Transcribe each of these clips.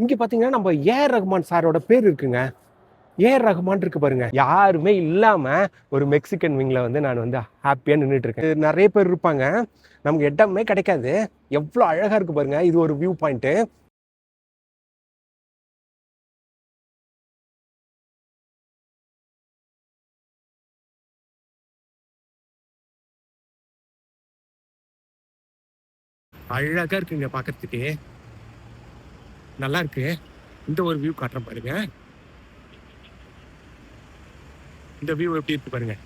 இங்கே பார்த்தீங்கன்னா நம்ம ஏஆர் ரஹ்மான் சாரோட பேர் இருக்குங்க. ஏஆர் ரஹ்மான் இருக்கு பாருங்க. யாருமே இல்லாமல் ஒரு மெக்சிகன் விங்கில் வந்து நான் வந்து ஹாப்பியாக நின்றுட்டு இருக்கேன். நிறைய பேர் இருப்பாங்க, நமக்கு இடமே கிடைக்காது. எவ்வளோ அழகாக இருக்கு பாருங்க. இது ஒரு வியூ பாயிண்ட்டு. அழகாக இருக்குங்க பார்க்கறதுக்கு. நல்லா இருக்கு. இந்த ஒரு வியூ காட்டுறேன் பாருங்க. இந்த வியூ எப்படி இருக்கு பாருங்க.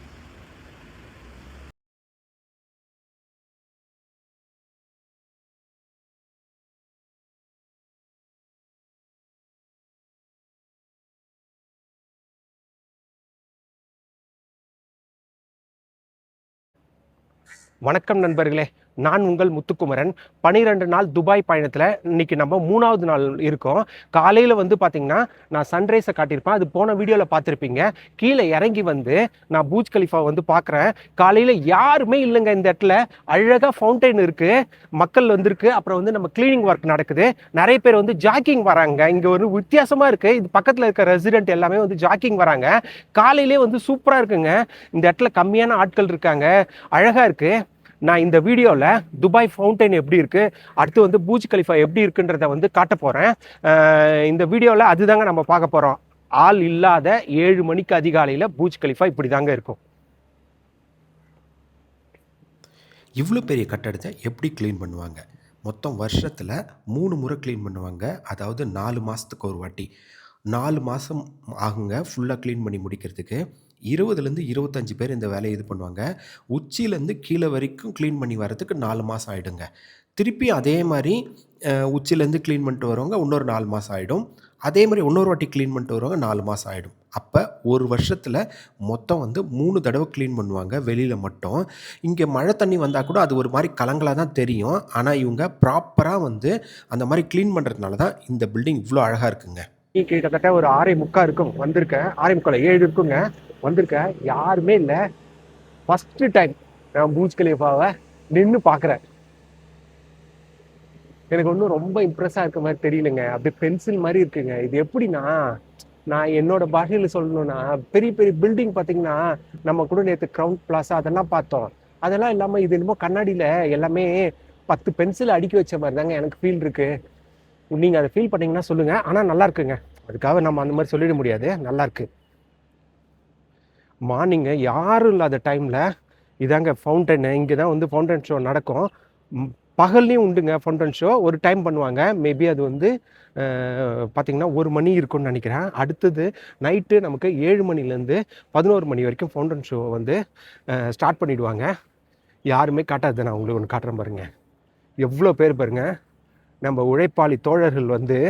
வணக்கம் நண்பர்களே, நான் உங்கள் முத்துக்குமரன். 12 நாள் துபாய் பயணத்தில் இன்னைக்கு நம்ம 3வது நாள் இருக்கோம். காலையில் வந்து பார்த்தீங்கன்னா நான் சன்ரைஸை காட்டியிருப்பேன், அது போன வீடியோவில் பார்த்துருப்பீங்க. கீழே இறங்கி வந்து நான் பூஜ் கலிஃபா வந்து பார்க்குறேன். காலையில் யாருமே இல்லைங்க இந்த இடத்துல. அழகாக ஃபவுண்டைன் இருக்குது, மக்கள் வந்திருக்கு. அப்புறம் வந்து நம்ம கிளீனிங் ஒர்க் நடக்குது. நிறைய பேர் வந்து ஜாக்கிங் வராங்க. இங்கே ஒரு வித்தியாசமாக இருக்குது. இது பக்கத்தில் இருக்க ரெசிடென்ட் எல்லாமே வந்து ஜாக்கிங் வராங்க. காலையிலே வந்து சூப்பராக இருக்குங்க. இந்த இடத்துல கம்மியான ஆட்கள் இருக்காங்க, அழகாக இருக்குது. நான் இந்த வீடியோவில் துபாய் ஃபவுண்டைன் எப்படி இருக்குது, அடுத்து வந்து பூஜ் கலிஃபா எப்படி இருக்குன்றத வந்து காட்ட போகிறேன். இந்த வீடியோவில் அதுதாங்க நம்ம பார்க்க போகிறோம். ஆள் இல்லாத 7 மணிக்கு அதிகாலையில் பூஜ் கலிஃபா இப்படி தாங்க இருக்கும். இவ்வளோ பெரிய கட்டடத்தை எப்படி க்ளீன் பண்ணுவாங்க? மொத்தம் வருஷத்தில் 3 முறை க்ளீன் பண்ணுவாங்க. அதாவது 4 மாதத்துக்கு ஒரு வாட்டி. 4 மாதம் ஆகுங்க ஃபுல்லாக க்ளீன் பண்ணி முடிக்கிறதுக்கு. 20லேருந்து 25 பேர் இந்த வேலையை இது பண்ணுவாங்க. உச்சியிலேருந்து கீழே வரைக்கும் க்ளீன் பண்ணி வரதுக்கு 4 மாதம் ஆகிடுங்க. திருப்பி அதே மாதிரி உச்சிலேருந்து க்ளீன் பண்ணிட்டு வரவங்க இன்னொரு 4 மாதம் ஆகிடும். அதே மாதிரி இன்னொரு வாட்டி க்ளீன் பண்ணிட்டு வரவங்க 4 மாதம் ஆகிடும். அப்போ ஒரு வருஷத்தில் மொத்தம் வந்து 3 தடவை க்ளீன் பண்ணுவாங்க வெளியில் மட்டும். இங்கே மழை தண்ணி வந்தால் கூட அது ஒரு மாதிரி கலங்களாக தான் தெரியும். ஆனால் இவங்க ப்ராப்பராக வந்து அந்த மாதிரி க்ளீன் பண்ணுறதுனால தான் இந்த பில்டிங் இவ்வளோ அழகாக இருக்குங்க. கிட்டத்தட்ட ஒரு 6:45 இருக்கும் வந்திருக்கேன். 6:45 7 இருக்குங்க வந்திருக்கேன். யாருமே இல்லை. ஃபஸ்ட்டு டைம் நான் பூஜ் கலிஃபாவை நின்று பார்க்குறேன். எனக்கு ஒன்றும் ரொம்ப இம்ப்ரெஸ்ஸாக இருக்க மாதிரி தெரியலங்க. அப்படி பென்சில் மாதிரி இருக்குங்க. இது எப்படின்னா, நான் என்னோட பாஷையில் சொல்லணும்னா, பெரிய பெரிய பில்டிங் பார்த்தீங்கன்னா நம்ம கூட நேற்று க்ரௌன் பிளாஸா அதெல்லாம் பார்த்தோம். அதெல்லாம் இல்லாமல் இது என்னமோ கண்ணாடியில் எல்லாமே 10 பென்சில் அடுக்கி வச்ச மாதிரி தாங்க எனக்கு ஃபீல் இருக்கு. நீங்கள் அதை ஃபீல் பண்ணீங்கன்னா சொல்லுங்கள். ஆனால் நல்லா இருக்குங்க. அதுக்காக நம்ம அந்த மாதிரி சொல்லிட முடியாது. நல்லா இருக்கு. மார்னிங்கு யாரும் இல்லாத டைமில் இதாங்க ஃபவுண்டைனு. இங்கே தான் வந்து ஃபவுண்டைன் ஷோ நடக்கும். பகல்லையும் உண்டுங்க ஃபவுண்டன் ஷோ. ஒரு டைம் பண்ணுவாங்க. மேபி அது வந்து பார்த்திங்கன்னா 1 மணி இருக்கும்னு நினைக்கிறேன். அடுத்தது நைட்டு நமக்கு 7 மணிலேருந்து 11 மணி வரைக்கும் ஃபவுண்டன் ஷோ வந்து ஸ்டார்ட் பண்ணிவிடுவாங்க. யாருமே காட்டாது. நான் உங்களுக்கு ஒன்று காட்டுறேன் பாருங்க. எவ்வளோ பேர் பாருங்க. நம்ம உழைப்பாளி தோழர்கள் வந்து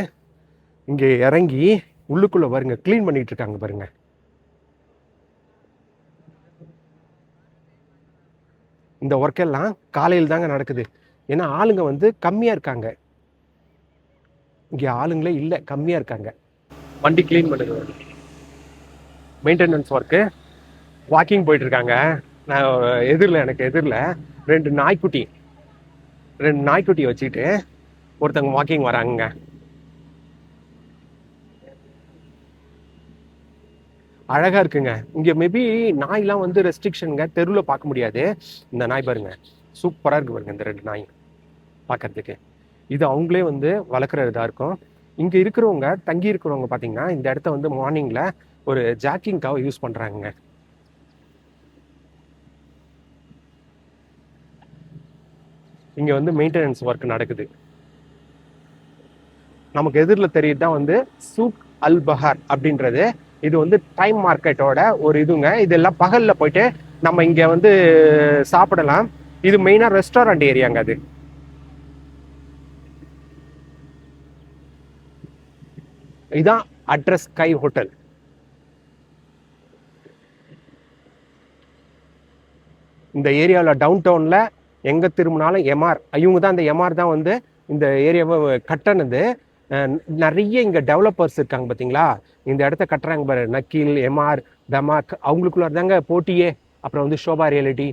இங்கே இறங்கி உள்ளுக்குள்ளே பாருங்க க்ளீன் பண்ணிகிட்டு இருக்காங்க பாருங்க. இந்த ஒர்க்கெல்லாம் காலையில் தாங்க நடக்குது. ஏன்னா ஆளுங்க வந்து கம்மியாக இருக்காங்க. இங்கே ஆளுங்களே இல்லை, கம்மியாக இருக்காங்க. வண்டி க்ளீன் பண்ணுது, மெயின்டெனன்ஸ் ஒர்க்கு. வாக்கிங் போயிட்டுருக்காங்க. நான் எனக்கு எதிரில் 2 நாய்க்குட்டி வச்சுக்கிட்டு ஒருத்தவங்க வாக்கிங் வராங்க. அழகாக இருக்குங்க. இங்கே மேபி நாய்லாம் வந்து ரெஸ்ட்ரிக்ஷனுங்க, தெருவில் பார்க்க முடியாது. இந்த நாய் பாருங்க, சூப்பராக இருக்கு பாருங்க. இந்த 2 நாய் பார்க்கறதுக்கு இது அவங்களே வந்து வளர்க்குற இதாக இருக்கும். இங்கே இருக்கிறவங்க தங்கி இருக்கிறவங்க பார்த்தீங்கன்னா இந்த இடத்த வந்து மார்னிங்கில் ஒரு ஜாக்கிங்காக யூஸ் பண்ணுறாங்க. இங்கே வந்து மெயின்டெனன்ஸ் ஒர்க் நடக்குது. நமக்கு எதிரில் தெரியுது தான் வந்து சூக் அல் பஹார் அப்படின்றது. இது வந்து டைம் மார்க்கெட்டோட ஒரு இதுங்க. இதெல்லாம் பகலில் போயிட்டு நம்ம இங்கே வந்து சாப்பிடலாம். இது மெயினாக ரெஸ்டாரண்ட் ஏரியாங்க. அது இதுதான் அட்ரஸ் ஸ்கை ஹோட்டல். இந்த ஏரியாவில் டவுன் டவுனில் எங்கே திரும்பினாலும் எம்ஆர், இவங்க தான், இந்த எம்ஆர் தான் வந்து இந்த ஏரியாவை கட்டினது. நிறைய இங்கே டெவலப்பர்ஸ் இருக்காங்க பார்த்தீங்களா, இந்த இடத்த கட்டுறாங்க பாரு. நக்கீல், எம்ஆர், பெமாக், அவங்களுக்குள்ள தாங்க போட்டியே. அப்புறம் வந்து ஷோபா ரியாலிட்டி,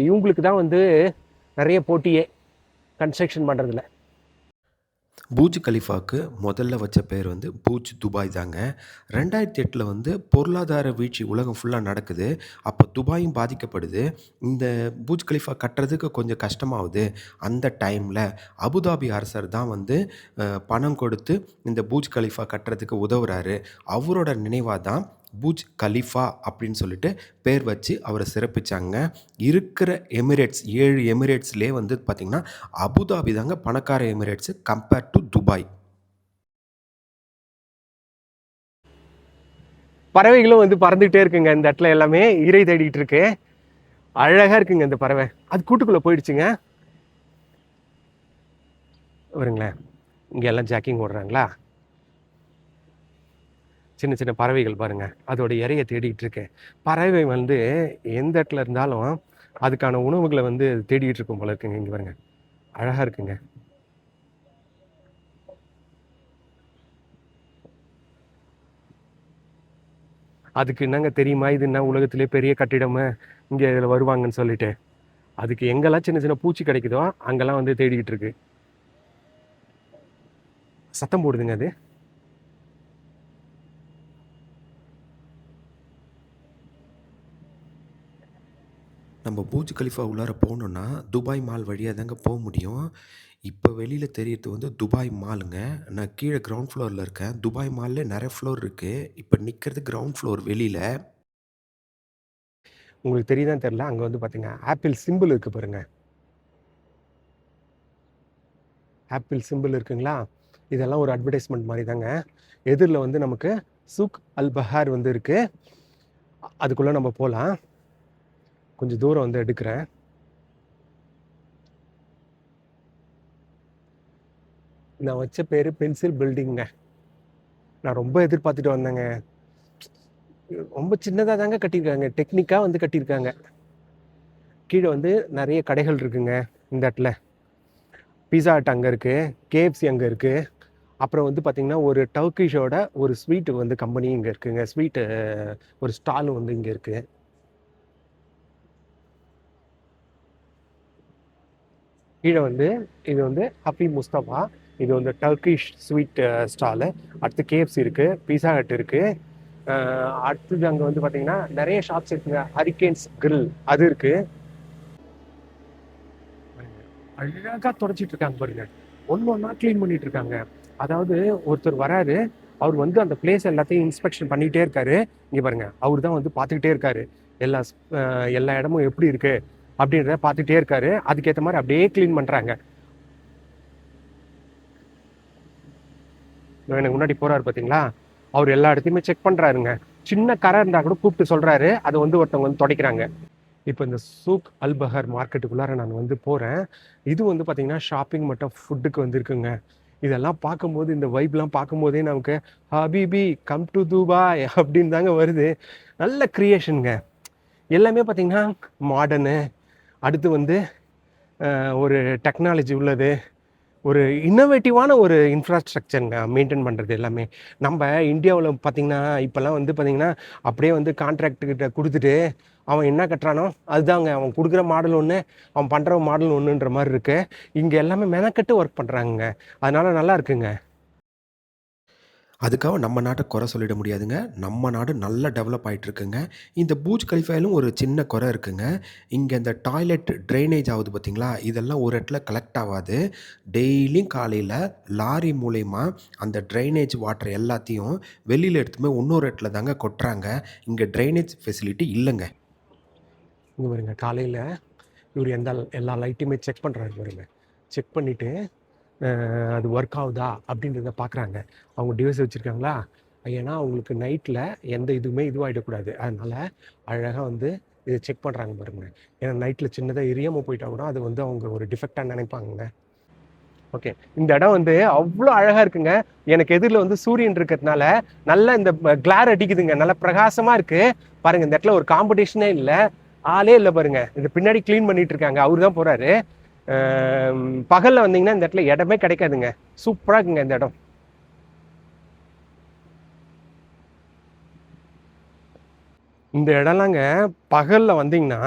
இவங்களுக்கு தான் வந்து நிறைய போட்டியே கன்ஸ்ட்ரக்ஷன் பண்ணுறதுல. பூஜ் கலிஃபாவுக்கு முதல்ல வச்ச பேர் வந்து பூஜ் துபாய் தாங்க. 2008ல் வந்து பொருளாதார வீழ்ச்சி உலகம் ஃபுல்லா நடக்குது. அப்போ துபாயும் பாதிக்கப்படுது. இந்த பூஜ் கலிஃபா கட்டுறதுக்கு கொஞ்சம் கஷ்டமாவுது. அந்த டைம்ல அபுதாபி அரசர் தான் வந்து பணம் கொடுத்து இந்த பூஜ் கலிஃபா கட்டுறதுக்கு உதவுறாரு. அவரோட நினைவா தான் பூஜ் கலிஃபா அப்படின்னு சொல்லிட்டு பேர் வச்சு அவர சிறப்பிச்சாங்க. இருக்கிற எமிரேட்ஸ் 7 எமிரேட்ஸ்லயே வந்து பார்த்தீங்கன்னா, அபுதாபி தாங்க பணக்கார எமிரேட்ஸ் கம்பேர் டூ துபாய். பறவைகளும் வந்து பறந்துகிட்டே இருக்குங்க. இந்த இடத்துல எல்லாமே இரை தேடிட்டு இருக்கு. அழகா இருக்குங்க இந்த பறவை. அது கூட்டுக்குள்ள போயிடுச்சுங்க. வருங்களேன், இங்க எல்லாம் ஜாக்கிங் ஓடுறாங்களா? சின்ன சின்ன பறவைகள் பாருங்க, அதோட இரையை தேடிட்டு இருக்கு. பறவை வந்து எந்த இடத்துல இருந்தாலும் அதுக்கான உணவுகளை வந்து தேடிட்டு இருக்கும் போல இருக்குங்க. இங்க பாருங்க, அழகா இருக்குங்க. அதுக்கு என்னங்க தெரியுமா, இது என்ன உலகத்திலே பெரிய கட்டிடமா இங்க இதுல வருவாங்கன்னு சொல்லிட்டு. அதுக்கு எங்கெல்லாம் சின்ன சின்ன பூச்சி கிடைக்குதோ அங்கெல்லாம் வந்து தேடிக்கிட்டு இருக்கு. சத்தம் போடுதுங்க அது. நம்ம பூஜ் கலிஃபா உள்ளார போகணுன்னா துபாய் மால் வழியா தாங்க போ முடியும். இப்போ வெளியில தெரியறது வந்து துபாய் மாலுங்க. நான் கீழ கிரவுண்ட் ஃப்ளோர்ல இருக்கேன். துபாய் மால்ல நெறைய ஃப்ளோர் இருக்கு. இப்ப நிக்கிறது கிரவுண்ட் ஃப்ளோர் வெளியில. உங்களுக்கு தெரியுதான்னு தெரியல, அங்க வந்து பாத்தீங்க ஆப்பிள் சிம்பிள் இருக்கு பாருங்க. ஆப்பிள் சிம்பிள் இருக்குங்களா? இதெல்லாம் ஒரு அட்வர்டைஸ்மெண்ட் மாதிரி தாங்க. எதிரில் வந்து நமக்கு சூக் அல் பஹார் வந்து இருக்கு. அதுக்குள்ள நம்ம போகலாம். கொஞ்சம் தூரம் வந்து எடுக்கிறேன். நான் வச்ச பேரு பென்சில் பில்டிங்க. நான் ரொம்ப எதிர்பார்த்துட்டு வந்தேங்க. ரொம்ப சின்னதாக தாங்க கட்டியிருக்காங்க. டெக்னிக்காக வந்து கட்டியிருக்காங்க. கீழே வந்து நிறைய கடைகள் இருக்குங்க இந்த இடத்துல. பீஸா ஹட் அங்கே இருக்குது, கேஎஃப்சி அங்கே இருக்குது. அப்புறம் வந்து பார்த்திங்கன்னா ஒரு டர்க்கிஷோட ஒரு ஸ்வீட்டு வந்து கம்பெனி இங்கே இருக்குங்க. ஸ்வீட்டு ஒரு ஸ்டாலும் வந்து இங்கே இருக்குது. கீழே வந்து இது வந்து ஹப்பி முஸ்தபா. இது வந்து டர்க்கிஷ் ஸ்வீட் ஸ்டாலு. அடுத்து கேஎஃப்சி இருக்குது, பீஸா ஹட் இருக்குது. அடுத்தது அங்கே வந்து பார்த்தீங்கன்னா நிறைய ஷாப்ஸ் இருக்குங்க. ஹரிகேன்ஸ் கிரில் அது இருக்குது. அழகாக தொடச்சிட்டு இருக்காங்க பாருங்க. ஒன்று ஒன்றா க்ளீன் பண்ணிட்டு இருக்காங்க. அதாவது ஒருத்தர் வராரு, அவர் வந்து அந்த பிளேஸ் எல்லாத்தையும் இன்ஸ்பெக்ஷன் பண்ணிகிட்டே இருக்காரு. இங்கே பாருங்க, அவர் தான் வந்து பார்த்துக்கிட்டே இருக்காரு. எல்லா எல்லா இடமும் எப்படி இருக்கு அப்படின்றத பார்த்துக்கிட்டே இருக்காரு. அதுக்கேற்ற மாதிரி அப்படியே க்ளீன் பண்ணுறாங்க. எனக்கு முன்னாடி போறாரு பார்த்தீங்களா, அவர் எல்லா இடத்தையுமே செக் பண்ணுறாருங்க. சின்ன கரை இருந்தால் கூட கூப்பிட்டு சொல்கிறாரு. அதை வந்து ஒருத்தவங்க வந்து துடைக்கிறாங்க. இப்போ இந்த சூக் அல் பஹர் மார்க்கெட்டுக்குள்ளார நான் வந்து போகிறேன். இது வந்து பார்த்தீங்கன்னா ஷாப்பிங் மட்டும் ஃபுட்டுக்கு வந்து இருக்குங்க. இதெல்லாம் பார்க்கும்போது, இந்த வைப்லாம் பார்க்கும்போதே நமக்கு ஹபீபி கம் டு துபாய் அப்படின்னு தாங்க வருது. நல்ல கிரியேஷனுங்க. எல்லாமே பார்த்தீங்கன்னா மாடர்னு, அடுத்து வந்து ஒரு டெக்னாலஜி உள்ளது, ஒரு இன்னோவேட்டிவான ஒரு இன்ஃப்ராஸ்ட்ரக்சருங்க மெயின்டைன் பண்ணுறது எல்லாமே. நம்ம இந்தியாவில் பார்த்திங்கன்னா இப்போல்லாம் வந்து பார்த்திங்கன்னா அப்படியே வந்து கான்ட்ராக்டுக்கிட்ட கொடுத்துட்டு அவன் என்ன கட்டுறானோ அதுதாங்க, அவன் கொடுக்குற மாடல் ஒன்று, அவன் பண்ணுற மாடல் ஒன்றுன்ற மாதிரி இருக்குது. இங்கே எல்லாமே மெனக்கட்டு ஒர்க் பண்ணுறாங்க. அதனால் நல்லா இருக்குங்க. அதுக்காக நம்ம நாட்ட குறை சொல்லிட முடியாதுங்க. நம்ம நாடு நல்லா டெவலப் ஆயிட்டுருக்குங்க. இந்த பூஜ் கலிஃபாயிலும் ஒரு சின்ன குறை இருக்குங்க. இங்கே இந்த டாய்லெட் ட்ரைனேஜ் ஆகுது பார்த்தீங்களா? இதெல்லாம் ஒரு இடத்துல கலெக்ட் ஆகாது. டெய்லியும் காலையில லாரி மூலியமா அந்த ட்ரைனேஜ் வாட்டர் எல்லாத்தையும் வெளியில எடுத்துட்டு போய் இன்னொரு இடத்துல தாங்க கொட்டுறாங்க. இங்கே ட்ரைனேஜ் ஃபெசிலிட்டி இல்லங்க. இங்கே பாருங்க, காலையில் இவர் எல்லா லைட்டையுமே செக் பண்ணுறாரு பாருங்க. செக் பண்ணிவிட்டு அது ஒர்க் ஆகுதா அப்படின்றத பார்க்குறாங்க. அவங்க டிவைஸ் வச்சுருக்காங்களா, ஏன்னா அவங்களுக்கு நைட்டில் எந்த இதுவுமே இதுவாகிடக்கூடாது. அதனால் அழகாக வந்து இதை செக் பண்ணுறாங்க பாருங்க. ஏன்னா நைட்டில் சின்னதாக எரியாமல் போயிட்டா கூட அது வந்து அவங்க ஒரு டிஃபெக்டாக நினைப்பாங்க. ஓகே, இந்த இடம் வந்து அவ்வளோ அழகாக இருக்குங்க. எனக்கு எதிரில் வந்து சூரியன் இருக்கிறதுனால நல்ல இந்த கிளார் அடிக்குதுங்க. நல்ல பிரகாசமாக இருக்குது பாருங்கள். இந்த இடத்துல ஒரு காம்படிஷனே இல்லை, ஆளே இல்லை பாருங்க. இது பின்னாடி க்ளீன் பண்ணிட்டு இருக்காங்க, அவரு தான் போகிறாரு. பகலில் வந்தீங்கன்னா இந்த இடத்துல இடமே கிடைக்காதுங்க. சூப்பராக இருக்குங்க இந்த இடம். இந்த இடம்லாங்க பகலில் வந்தீங்கன்னா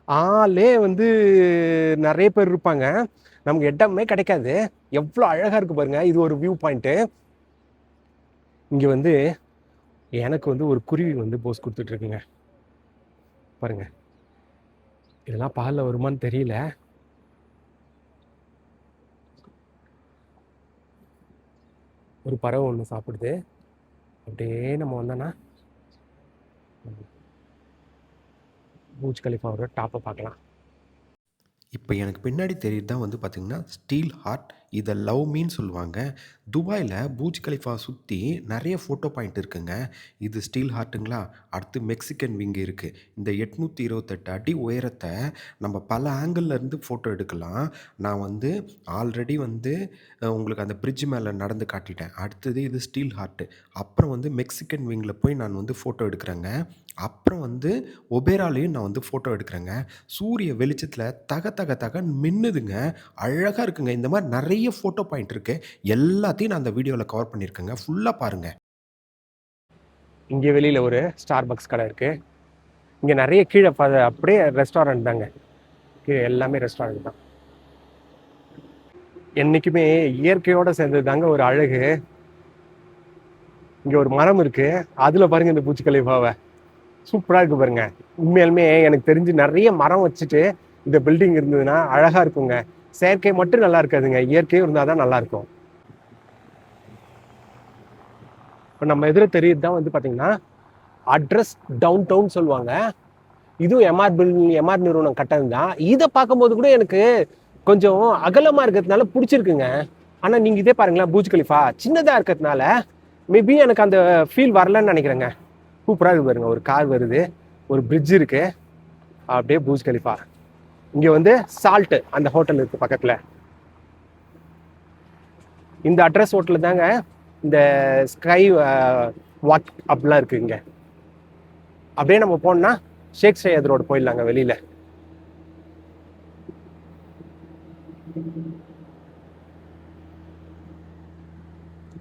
ஆளே வந்து நிறைய பேர் இருப்பாங்க. நமக்கு இடமே கிடைக்காது. எவ்வளோ அழகாக இருக்குது பாருங்கள். இது ஒரு வியூ பாயிண்ட்டு. இங்கே வந்து எனக்கு வந்து ஒரு குருவி வந்து போஸ் கொடுத்துட்ருக்குங்க பாருங்கள். இதெல்லாம் பகலில் வருமானு தெரியல. ஒரு பறவை ஒன்று சாப்பிடுது. அப்படியே நம்ம வந்தோன்னா பூஜ் கலிஃபாவோட டாப்பை பார்க்கலாம். இப்போ எனக்கு பின்னாடி தெரியுது தான் வந்து பார்த்திங்கன்னா ஸ்டீல் ஹார்ட். இதை லவ் மீன்னு சொல்லுவாங்க. துபாயில் பூஜ் கலிஃபா சுற்றி நிறைய ஃபோட்டோ பாயிண்ட் இருக்குங்க. இது ஸ்டீல் ஹார்ட்டுங்களா. அடுத்து மெக்சிகன் விங் இருக்குது. இந்த 828 அடி உயரத்தை நம்ம பல ஆங்கிளில் இருந்து ஃபோட்டோ எடுக்கலாம். நான் வந்து ஆல்ரெடி வந்து உங்களுக்கு அந்த பிரிட்ஜ் மேலே நடந்து காட்டிட்டேன். அடுத்தது இது ஸ்டீல் ஹார்ட்டு. அப்புறம் வந்து மெக்சிகன் விங்கில் போய் நான் வந்து ஃபோட்டோ எடுக்கிறேங்க. அப்புறம் வந்து ஒபேராலையும் நான் வந்து ஃபோட்டோ எடுக்கிறேங்க. சூரிய வெளிச்சத்தில் தக தக தகன்னு மின்னுதுங்க. அழகாக இருக்குங்க. இந்த மாதிரி நிறைய ஃபோட்டோ பாயிண்ட் இருக்குது. எல்லாத்தையும் நான் அந்த வீடியோவில் கவர் பண்ணியிருக்கேங்க. ஃபுல்லாக பாருங்கள். இங்கே வெளியில் ஒரு ஸ்டார் பக்ஸ் கடை இருக்குது. இங்கே நிறைய கீழே அப்படியே ரெஸ்டாரண்ட் தாங்க. கீழே எல்லாமே ரெஸ்டாரண்ட் தான். என்றைக்குமே இயற்கையோடு சேர்ந்தது தாங்க ஒரு அழகு. இங்கே ஒரு மரம் இருக்குது. அதில் பாருங்கள் இந்த பூஜ் கலிஃபாவை. சூப்பராக இருக்குது பாருங்க. உண்மையாலுமே எனக்கு தெரிஞ்சு நிறைய மரம் வச்சுட்டு இந்த பில்டிங் இருந்ததுன்னா அழகாக இருக்குங்க. செயற்கை மட்டும் நல்லா இருக்காதுங்க, இயற்கையும் இருந்தால் தான் நல்லாயிருக்கும். இப்போ நம்ம எதிர தெரியுது தான் வந்து பார்த்தீங்கன்னா அட்ரஸ் டவுன் டவுன் சொல்லுவாங்க. இதுவும் எம்ஆர் நிறுவனம் கட்டது தான். இதை பார்க்கும்போது கூட எனக்கு கொஞ்சம் அகலமாக இருக்கிறதுனால பிடிச்சிருக்குங்க. ஆனால் நீங்கள் இதே பாருங்களேன், பூஜ் கலிஃபா சின்னதாக இருக்கிறதுனால மேபி எனக்கு அந்த ஃபீல் வரலன்னு நினைக்கிறேங்க. சூப்பராக இருக்குது பாருங்க. ஒரு கார் வருது, ஒரு பிரிட்ஜ் இருக்குது, அப்படியே பூஜ் கலிஃபா. இங்கே வந்து சால்ட்டு அந்த ஹோட்டல் இருக்குது பக்கத்தில். இந்த அட்ரஸ் ஹோட்டலில் தாங்க இந்த ஸ்கை வாக் அப்படிலாம் இருக்குது இங்கே. அப்படியே நம்ம போனோம்னா ஷேக் சையத் ரோடு போயிடலாங்க வெளியில்.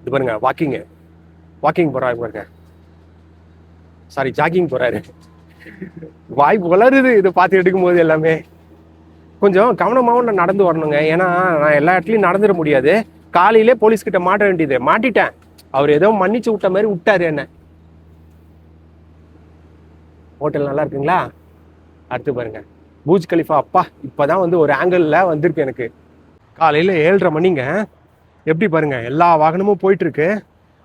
இது பாருங்க, வாக்கிங் போகிறாரு பாருங்க. சாரி, ஜாகிங் போகிறாரு. வாய் வளருது இதை பார்த்து எடுக்கும்போது. எல்லாமே கொஞ்சம் கவனமாகவும் நான் நடந்து வரணுங்க. ஏன்னா நான் எல்லா இடத்துலையும் நடந்துட முடியாது. காலையிலே போலீஸ்கிட்ட மாட்ட வேண்டியது. மாட்டிட்டேன். அவர் ஏதோ மன்னிச்சு விட்ட மாதிரி விட்டாரு என்ன. ஹோட்டல் நல்லா இருக்குங்களா. அடுத்து பாருங்க பூஜ் கலிஃபா. அப்பா இப்போதான் வந்து ஒரு ஆங்கிளில் வந்திருக்கு எனக்கு. காலையில் 7:30 மணிங்க. எப்படி பாருங்க, எல்லா வாகனமும் போயிட்டு இருக்கு.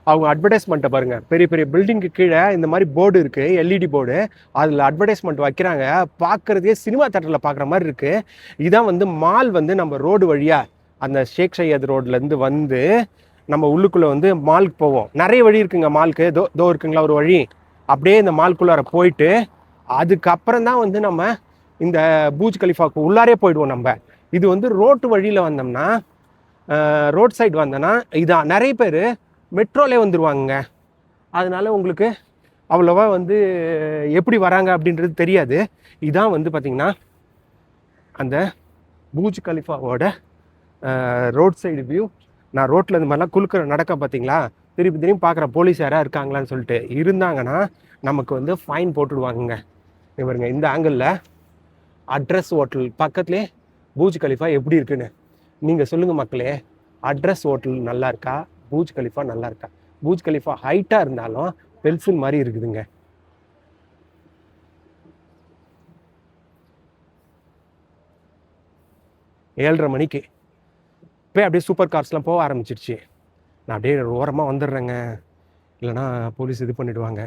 அவங்க அட்வர்டைஸ்மெண்ட்டை பாருங்க. பெரிய பெரிய பில்டிங்க்கு கீழே இந்த மாதிரி போர்டு இருக்கு, எல்இடி போர்டு. அதில் அட்வர்டைஸ்மெண்ட் வைக்கிறாங்க. பார்க்கறதே சினிமா தேட்டரில் பார்க்குற மாதிரி இருக்கு. இதான் வந்து மால் வந்து நம்ம ரோடு வழியா அந்த ஷேக் சையத் ரோட்லேருந்து வந்து நம்ம உள்ளுக்குள்ளே வந்து மாலுக்கு போவோம். நிறைய வழி இருக்குங்க மாலுக்கு. தோ இருக்குங்களா ஒரு வழி. அப்படியே இந்த மால்குள்ளார போயிட்டு அதுக்கப்புறம் தான் வந்து நம்ம இந்த பூஜ் கலிஃபாவுக்கு உள்ளாரே போயிடுவோம். நம்ம இது வந்து ரோட்டு வழியில் வந்தோம்னா, ரோட் சைடு வந்தோன்னா இதான் நிறைய பேர் மெட்ரோலே வந்துடுவாங்க. அதனால உங்களுக்கு அவ்வளோவா வந்து எப்படி வராங்க அப்படின்றது தெரியாது. இதான் வந்து பார்த்திங்கன்னா அந்த பூஜ் கலிஃபாவோட ரோட் சைடு வியூ. நான் ரோட்டில் இந்த மாதிரிலாம் குலுக்கிற நடக்க பார்த்தீங்களா, திருப்பி பார்க்குற போலீஸ் யாராக இருக்காங்களான்னு சொல்லிட்டு. இருந்தாங்கன்னா நமக்கு வந்து ஃபைன் போட்டுடுவாங்க. இவருங்க இந்த ஆங்கிளில் அட்ரஸ் ஹோட்டல் பக்கத்துலேயே பூஜ் கலிஃபா எப்படி இருக்குன்னு நீங்கள் சொல்லுங்கள் மக்களே. அட்ரஸ் ஹோட்டல் நல்லா இருக்கா, பூஜ் கலிஃபா நல்லா இருக்கா? பூஜ் கலிஃபா ஹைட்டாக இருந்தாலும் பென்சில் மாதிரி இருக்குதுங்க. ஏழரை மணிக்கு இப்போ அப்படியே சூப்பர் கார்ஸ்லாம் போக ஆரம்பிச்சிருச்சு. நான் அப்படியே ஓரமாக வந்துடுறேங்க, இல்லைனா போலீஸ் இது பண்ணிடுவாங்க.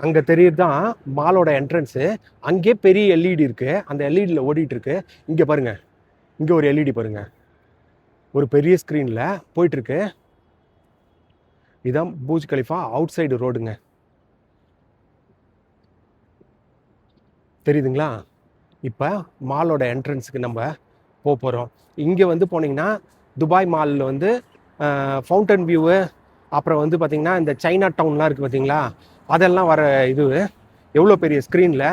அங்கே தெரியுது தான் மாலோட என்ட்ரன்ஸு. அங்கேயே பெரிய எல்இடி இருக்குது. அந்த எல்இடியில் ஓடிட்டுருக்கு. இங்கே பாருங்கள், இங்கே ஒரு எல்இடி பாருங்கள், ஒரு பெரிய ஸ்க்ரீனில் போயிட்டுருக்கு. இதுதான் பூஜ் கலிஃபா அவுட் சைடு ரோடுங்க. தெரியுதுங்களா? இப்போ மாலோட என்ட்ரன்ஸுக்கு நம்ம போக போகிறோம். இங்கே வந்து போனீங்கன்னா துபாய் மாலில் வந்து ஃபவுண்டன் வியூவு, அப்புறம் வந்து பார்த்திங்கன்னா இந்த சைனா டவுன்லாம் இருக்குது பார்த்தீங்களா, அதெல்லாம் வர இது எவ்வளோ பெரிய ஸ்க்ரீனில்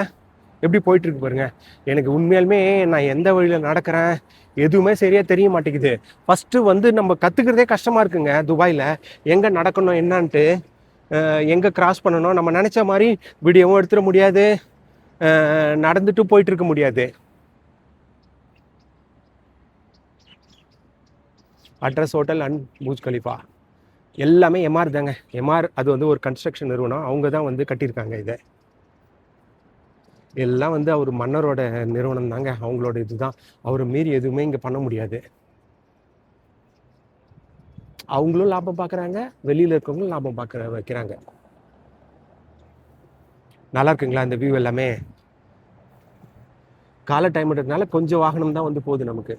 எப்படி போயிட்டுருக்கு பாருங்க. எனக்கு உண்மையாலுமே நான் எந்த வழியில் நடக்கிறேன் எதுவுமே சரியாக தெரிய மாட்டேங்குது. ஃபஸ்ட்டு வந்து நம்ம கற்றுக்கிறதே கஷ்டமாக இருக்குங்க துபாயில். எங்கே நடக்கணும் என்னான்ட்டு, எங்கே கிராஸ் பண்ணணும், நம்ம நினச்ச மாதிரி வீடியோவும் எடுத்துட முடியாது, நடந்துட்டு போயிட்டு இருக்க முடியாது. Address hotel and Bhuj Khalifa எல்லாமே எம்ஆர் தாங்க. எம்ஆர் அது வந்து ஒரு கன்ஸ்ட்ரக்ஷன் நிறுவனம். அவங்க தான் வந்து கட்டியிருக்காங்க இதை. எல்லாம் வந்து அவர் மன்னரோட நிறுவனம் தாங்க. அவங்களோட இதுதான். அவரை மீறி எதுவுமே இங்கே பண்ண முடியாது. அவங்களும் லாபம் பார்க்குறாங்க, வெளியில் இருக்கவங்களும் லாபம் வைக்கிறாங்க. நல்லா இருக்குங்களா இந்த வியூ எல்லாமே? காலை டைம்ன்றதுனால கொஞ்சம் வாகனம் தான் வந்து போகுது நமக்கு.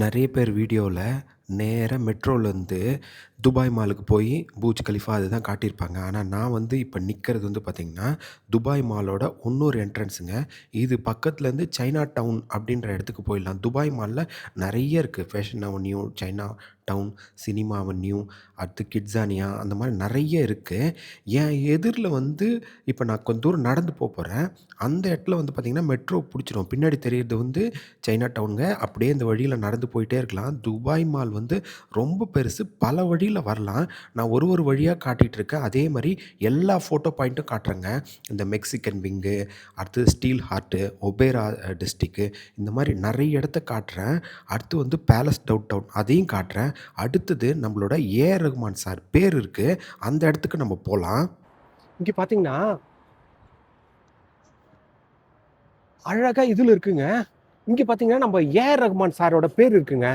நிறைய பேர் வீடியோவில் நேராக மெட்ரோலேருந்து துபாய் மாலுக்கு போய் பூஜ் கலிஃபா அதுதான் காட்டியிருப்பாங்க. ஆனால் நான் வந்து இப்போ நிற்கிறது வந்து பார்த்திங்கன்னா துபாய் மாலோட இன்னொரு என்ட்ரன்ஸுங்க. இது பக்கத்துலேருந்து சைனா டவுன் அப்படின்ற இடத்துக்கு போயிடலாம். துபாய் மாலில் நிறைய இருக்குது. Fashion avenue, China town, cinema avenue, அடுத்து கிட்ஸானியா, அந்த மாதிரி நிறைய இருக்குது. என் எதிரில் வந்து இப்போ நான் கொஞ்சம் தூரம் நடந்து போகிறேன். அந்த இடத்துல வந்து பார்த்திங்கன்னா மெட்ரோ பிடிச்சிரும். பின்னாடி தெரியுறது வந்து சைனா டவுனுங்க. அப்படியே இந்த வழியில் நடந்து போயிட்டே இருக்கலாம். துபாய் மால் வந்து ரொம்ப பெருசு. பல வழியில் வரலாம். நான் ஒரு வழியாக காட்டிகிட்ருக்கேன். அதே மாதிரி எல்லா ஃபோட்டோ பாயிண்ட்டும் காட்டுறேங்க. இந்த மெக்சிகன் விங்கு, அடுத்து ஸ்டீல் ஹார்ட்டு, ஒபேரா டிஸ்ட்ரிக்கு, இந்த மாதிரி நிறைய இடத்த காட்டுறேன். அடுத்து வந்து பேலஸ் டவுன் டவுன் அதையும் காட்டுறேன். அடுத்தது நம்மளோட ஏஆர் ரகுமான் சார் பேர் இருக்குது, அந்த இடத்துக்கு நம்ம போகலாம். இங்கே பார்த்தீங்கன்னா அழகாக இதில் இருக்குங்க. இங்கே பார்த்தீங்கன்னா நம்ம ஏஆர் ரகுமான் சாரோட பேர் இருக்குங்க.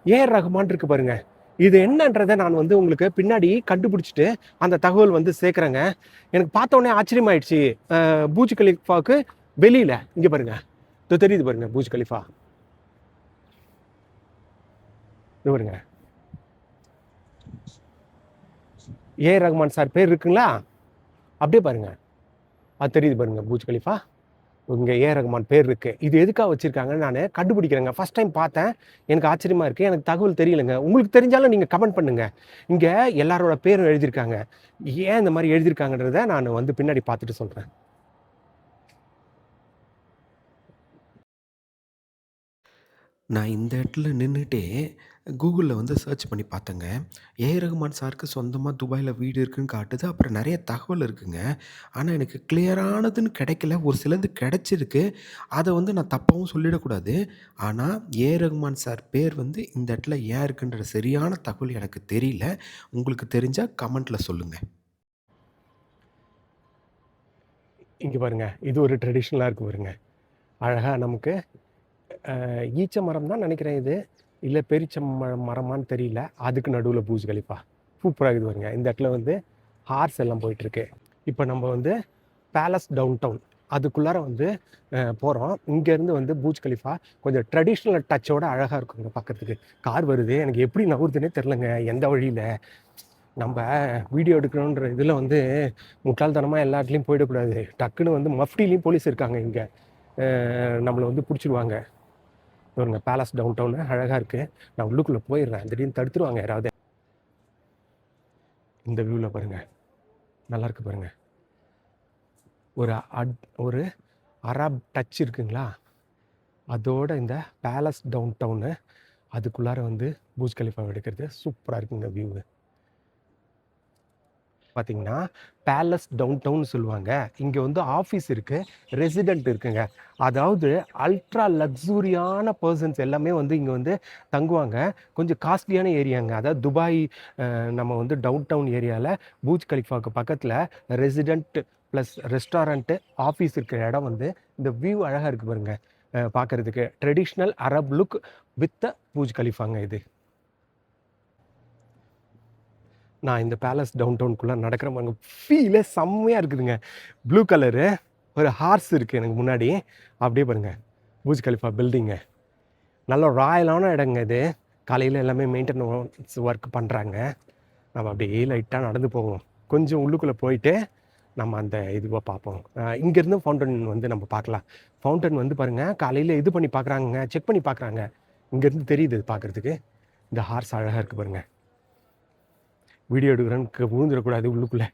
ஏஆர் ரகுமான் இருக்கு பாருங்க. இது என்னன்றதை நான் வந்து உங்களுக்கு பின்னாடி கண்டுபிடிச்சிட்டு அந்த தகவல் வந்து சேர்க்குறேங்க. எனக்கு பார்த்த உடனே ஆச்சரியமாயிடுச்சு. பூஜ் கலிஃபாவுக்கு வெளியில் இங்கே பாருங்க, இது தெரியுது பாருங்க பூஜ் கலிஃபா. இது பாருங்க, ஏஆர் ரகுமான் சார் பேர் இருக்குங்களா? அப்படியே பாருங்க, அது தெரியுது பாருங்க பூஜ் கலிஃபா. இங்கே ஏஆர் ரகுமான் பேர் இருக்குது. இது எதுக்காக வச்சுருக்காங்கன்னு நான் கண்டுபிடிக்கிறேங்க. ஃபஸ்ட் டைம் பார்த்தேன், எனக்கு ஆச்சரியமாக இருக்குது. எனக்கு தகவல் தெரியலைங்க. உங்களுக்கு தெரிஞ்சாலும் நீங்கள் கமெண்ட் பண்ணுங்கள். இங்கே எல்லாரோட பேரும் எழுதியிருக்காங்க. ஏன் இந்த மாதிரி எழுதியிருக்காங்கன்றதை நான் வந்து பின்னாடி பார்த்துட்டு சொல்கிறேன். நான் இந்த இடத்துல நின்றுட்டே கூகுளில் வந்து சர்ச் பண்ணி பார்த்தேங்க. ஏஆர் ரகுமான் சாருக்கு சொந்தமாக துபாயில் வீடு இருக்குதுன்னு காட்டுது. அப்புறம் நிறைய தகவல் இருக்குங்க. ஆனால் எனக்கு கிளியரானதுன்னு கிடைக்கல. ஒரு சிலது கிடச்சிருக்கு. அதை வந்து நான் தப்பாகவும் சொல்லிடக்கூடாது. ஆனால் ஏஆர் ரகுமான் சார் பேர் வந்து இந்த இடத்துல ஏன் இருக்குன்ற சரியான தகவல் எனக்கு தெரியல. உங்களுக்கு தெரிஞ்சால் கமெண்ட்டில் சொல்லுங்கள். இங்கே பாருங்க, இது ஒரு ட்ரெடிஷ்னலாக இருக்கு பாருங்க. அழகாக நமக்கு ஈச்ச மரம் தான் நினைக்கிறேன் இது, இல்லை பெரிச்ச மரமானு தெரியல. அதுக்கு நடுவில் பூஜ் கலிஃபா சூப்பராக இருக்குது பாருங்க. இந்த இடத்துல வந்து ஹார்ஸ் எல்லாம் போயிட்டுருக்கு. இப்போ நம்ம வந்து பேலஸ் டவுன் டவுன் அதுக்குள்ளார வந்து போகிறோம். இங்கேருந்து வந்து பூஜ் கலிஃபா கொஞ்சம் ட்ரெடிஷ்னல் டச்சோட அழகாக இருக்குங்க பார்க்குறதுக்கு. கார் வருது, எனக்கு எப்படி நகருதுன்னே தெரிலங்க எந்த வழியில். நம்ம வீடியோ எடுக்கணுன்ற இதில் வந்து முட்டாள்தனமாக எல்லா இடத்துலையும் போயிடக்கூடாது. டக்குன்னு வந்து மஃப்டிலையும் போலீஸ் இருக்காங்க இங்கே, நம்மளை வந்து பிடிச்சிடுவாங்க. பாருங்க பேலஸ் டவுன் டவுனு அழகாக இருக்குது. நான் உள்ளுக்குள்ளே போயிடுறேன், திடீர்னு தடுத்துருவாங்க யாராவது. இந்த வியூவில் பாருங்கள், நல்லாயிருக்கு பாருங்கள். ஒரு அரப் டச் இருக்குங்களா, அதோட இந்த பேலஸ் டவுன் டவுனு அதுக்குள்ளார வந்து பூஜ் கலிஃபா எடுக்கிறது சூப்பராக இருக்குங்க வியூவு. பார்த்தீங்கன்னா பேலஸ் டவுன் டவுன் சொல்லுவாங்க. இங்கே வந்து ஆஃபீஸ் இருக்குது, ரெசிடெண்ட் இருக்குங்க. அதாவது அல்ட்ரா லக்ஸூரியான பர்சன்ஸ் எல்லாமே வந்து இங்கே வந்து தங்குவாங்க. கொஞ்சம் காஸ்ட்லியான ஏரியாங்க. அதாவது துபாய் நம்ம வந்து டவுன் டவுன் ஏரியாவில் பூஜ் கலிஃபாவுக்கு பக்கத்தில் ரெசிடெண்ட் ப்ளஸ் ரெஸ்டாரண்ட்டு ஆஃபீஸ் இருக்கிற இடம் வந்து இந்த வியூ அழகாக இருக்குது பாருங்க. பார்க்குறதுக்கு ட்ரெடிஷ்னல் அரப் லுக் வித் பூஜ் கலிஃபாங்க இது. நான் இந்த பேலஸ் டவுன் டவுனுக்குள்ளே நடக்கிற பாருங்க, ஃபீலே செம்மையாக இருக்குதுங்க. ப்ளூ கலரு ஒரு ஹார்ஸ் இருக்குது எனக்கு முன்னாடி. அப்படியே பாருங்கள் பூஜ் கலிஃபா பில்டிங்கு. நல்ல ராயலான இடங்க இது. காலையில் எல்லாமே மெயின்டெனன்ஸ் ஒர்க் பண்ணுறாங்க. நம்ம அப்படியே லைட்டாக நடந்து போவோம். கொஞ்சம் உள்ளுக்குள்ளே போயிட்டு நம்ம அந்த இதுவாக பார்ப்போம். இங்கேருந்து ஃபவுண்டன் வந்து நம்ம பார்க்கலாம். ஃபவுண்டன் வந்து பாருங்கள், காலையில் இது பண்ணி பார்க்குறாங்க, செக் பண்ணி பார்க்குறாங்க. இங்கேருந்து தெரியுது பார்க்குறதுக்கு. இந்த ஹார்ஸ் அழகாக இருக்குது பாருங்கள். வீடியோ எடுக்கிறேன்னு விழுந்துடக்கூடாது உள்ளுக்குள்ளே.